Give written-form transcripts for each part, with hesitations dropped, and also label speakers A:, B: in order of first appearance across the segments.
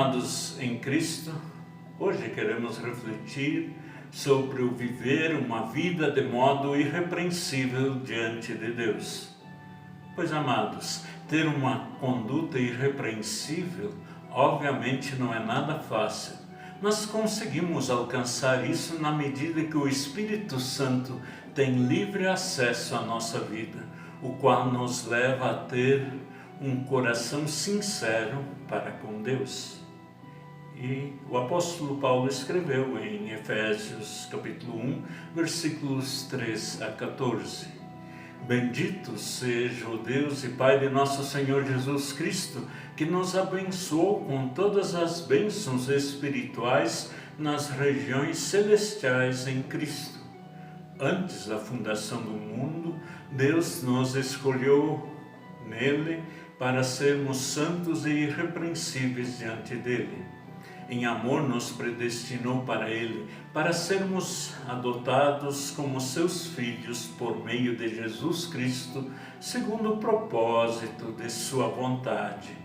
A: amados em Cristo, hoje queremos refletir sobre o viver uma vida de modo irrepreensível diante de Deus. Pois, amados, ter uma conduta irrepreensível obviamente não é nada fácil. Nós conseguimos alcançar isso na medida que o Espírito Santo tem livre acesso à nossa vida, o qual nos leva a ter um coração sincero para com Deus. E o apóstolo Paulo escreveu em Efésios capítulo 1, versículos 3 a 14. Bendito seja o Deus e Pai de nosso Senhor Jesus Cristo, que nos abençoou com todas as bênçãos espirituais nas regiões celestiais em Cristo. Antes da fundação do mundo, Deus nos escolheu nele para sermos santos e irrepreensíveis diante dele. Em amor nos predestinou para ele, para sermos adotados como seus filhos por meio de Jesus Cristo, segundo o propósito de sua vontade,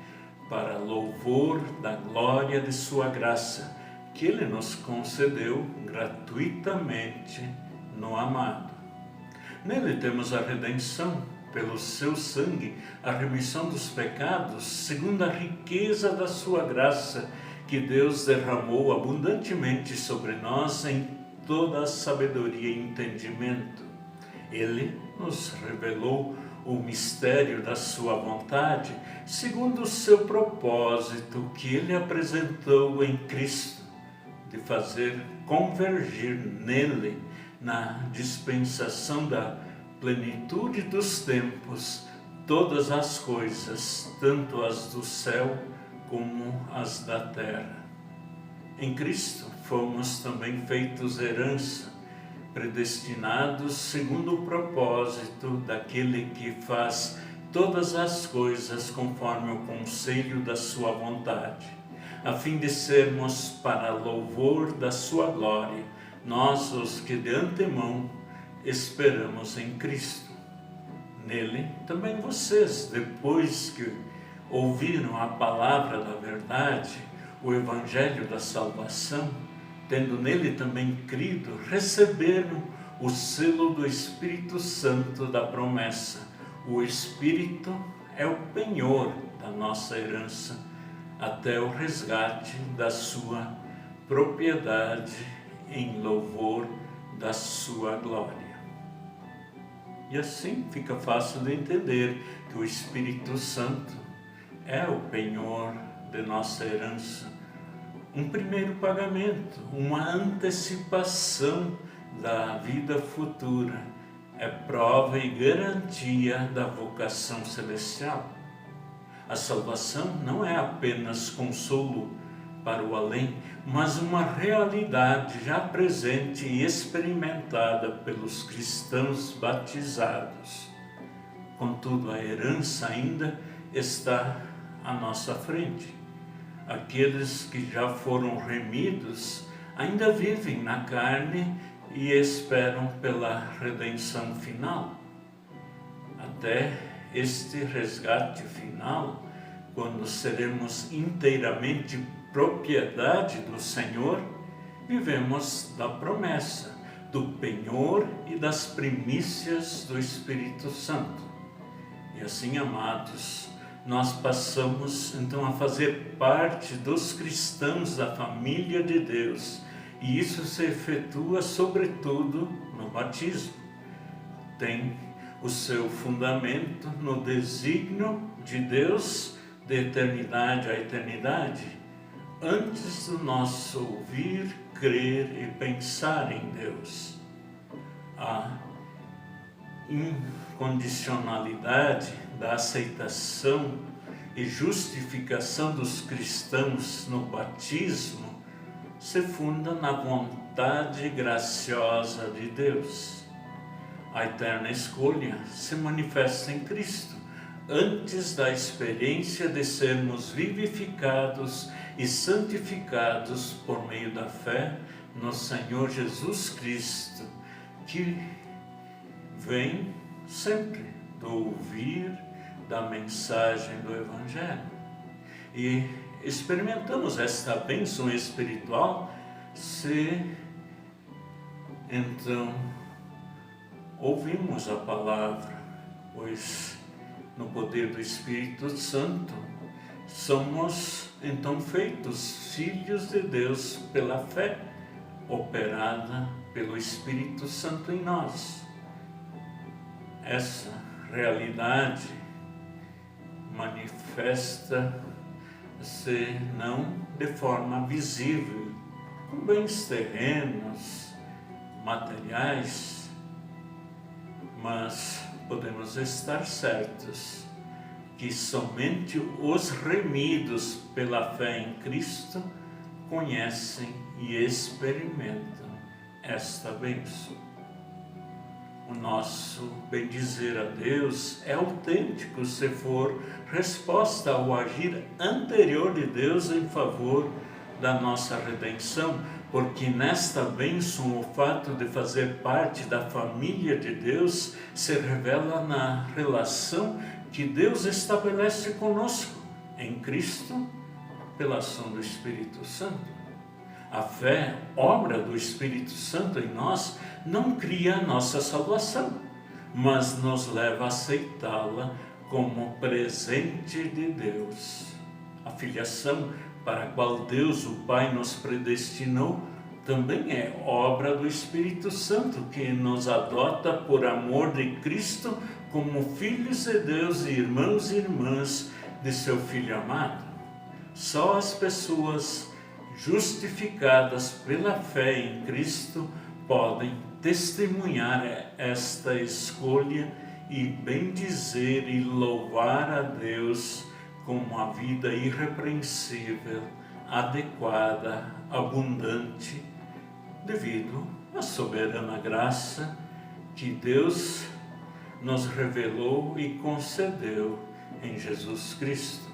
A: para louvor da glória de sua graça, que ele nos concedeu gratuitamente no amado. Nele temos a redenção, pelo seu sangue, a remissão dos pecados, segundo a riqueza da sua graça, que Deus derramou abundantemente sobre nós em toda a sabedoria e entendimento. Ele nos revelou o mistério da sua vontade, segundo o seu propósito que ele apresentou em Cristo, de fazer convergir nele, na dispensação da plenitude dos tempos, todas as coisas, tanto as do céu como as da terra. Em Cristo fomos também feitos herança, predestinados segundo o propósito daquele que faz todas as coisas conforme o conselho da sua vontade, a fim de sermos para louvor da sua glória, nós os que de antemão esperamos em Cristo. Nele também vocês, depois que ouviram a palavra da verdade, o evangelho da salvação, tendo nele também crido, receberam o selo do Espírito Santo da promessa. O Espírito é o penhor da nossa herança, até o resgate da sua propriedade em louvor da sua glória. E assim fica fácil de entender que o Espírito Santo é o penhor de nossa herança, um primeiro pagamento, uma antecipação da vida futura, é prova e garantia da vocação celestial. A salvação não é apenas consolo para o além, mas uma realidade já presente e experimentada pelos cristãos batizados. Contudo, a herança ainda está à nossa frente. Aqueles que já foram remidos ainda vivem na carne e esperam pela redenção final. Até este resgate final, quando seremos inteiramente propriedade do Senhor, vivemos da promessa, do penhor e das primícias do Espírito Santo. E assim, amados, nós passamos então a fazer parte dos cristãos da família de Deus, e isso se efetua sobretudo no batismo. Tem o seu fundamento no desígnio de Deus de eternidade a eternidade, antes do nosso ouvir, crer e pensar em Deus. A incondicionalidade da aceitação e justificação dos cristãos no batismo se funda na vontade graciosa de Deus. A eterna escolha se manifesta em Cristo, antes da experiência de sermos vivificados e santificados por meio da fé no Senhor Jesus Cristo, que vem sempre do ouvir da mensagem do Evangelho. E experimentamos esta bênção espiritual se então ouvimos a palavra, pois no poder do Espírito Santo somos então feitos filhos de Deus pela fé operada pelo Espírito Santo em nós. Essa realidade manifesta-se não de forma visível, com bens terrenos, materiais, mas podemos estar certos que somente os remidos pela fé em Cristo conhecem e experimentam esta bênção. O nosso bendizer a Deus é autêntico se for resposta ao agir anterior de Deus em favor da nossa redenção, porque nesta bênção o fato de fazer parte da família de Deus se revela na relação que Deus estabelece conosco em Cristo pela ação do Espírito Santo. A fé, obra do Espírito Santo em nós, não cria a nossa salvação, mas nos leva a aceitá-la como presente de Deus. A filiação para a qual Deus, o Pai, nos predestinou, também é obra do Espírito Santo, que nos adota por amor de Cristo como filhos de Deus e irmãos e irmãs de seu Filho amado. Só as pessoas justificadas pela fé em Cristo podem testemunhar esta escolha e bendizer e louvar a Deus com uma vida irrepreensível, adequada, abundante, devido à soberana graça que Deus nos revelou e concedeu em Jesus Cristo.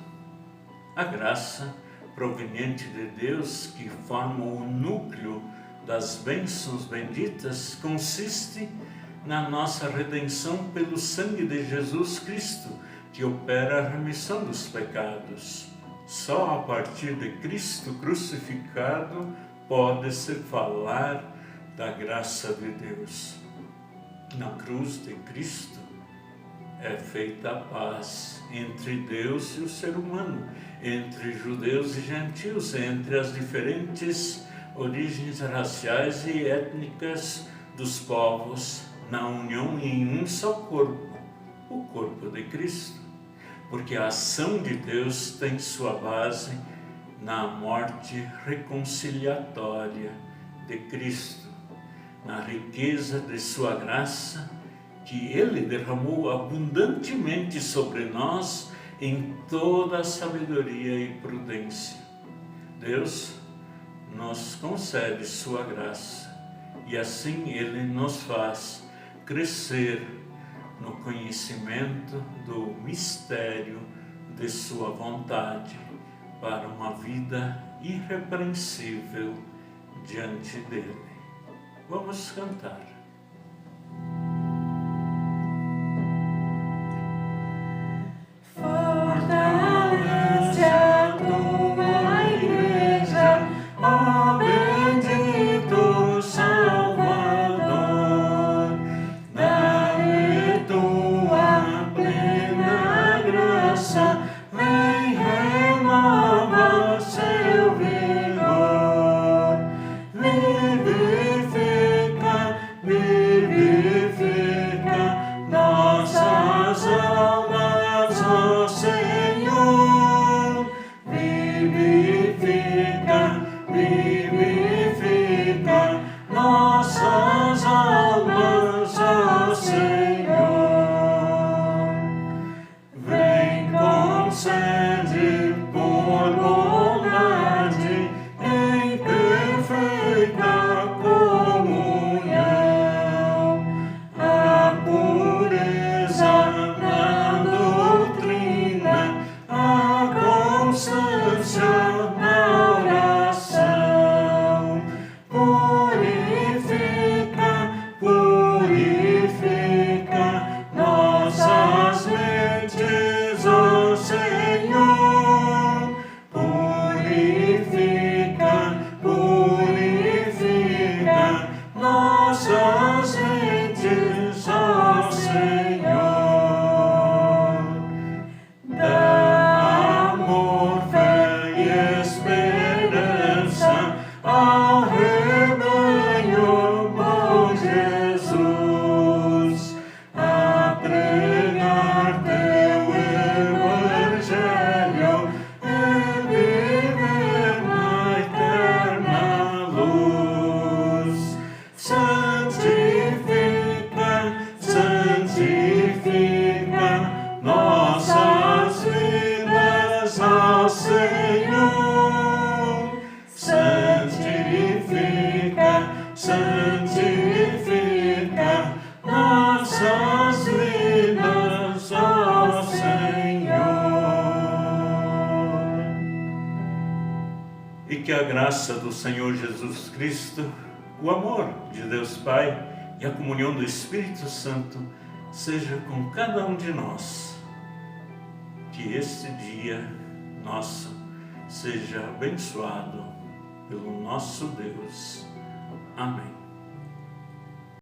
A: A graça proveniente de Deus, que forma o núcleo das bênçãos benditas, consiste na nossa redenção pelo sangue de Jesus Cristo, que opera a remissão dos pecados. Só a partir de Cristo crucificado pode-se falar da graça de Deus. Na cruz de Cristo é feita a paz entre Deus e o ser humano, entre judeus e gentios, entre as diferentes origens raciais e étnicas dos povos, na união em um só corpo, o corpo de Cristo. Porque a ação de Deus tem sua base na morte reconciliatória de Cristo, na riqueza de sua graça, que Ele derramou abundantemente sobre nós em toda a sabedoria e prudência. Deus nos concede sua graça e assim Ele nos faz crescer no conhecimento do mistério de sua vontade para uma vida irrepreensível diante dele. Vamos cantar.
B: Vivifica
A: nossas mentes, ó Senhor. Dá amor, fé e esperança ao rebanho, bom Jesus, a pregar teu evangelho e viver na eterna luz. Santifica, santifica nossas vidas, ó Senhor. Santifica, santifica nossas vidas, ó Senhor. E que a graça do Senhor Jesus Cristo, o amor de Deus Pai e a comunhão do Espírito Santo seja com cada um de nós. Que este dia nosso seja abençoado pelo nosso Deus. Amém.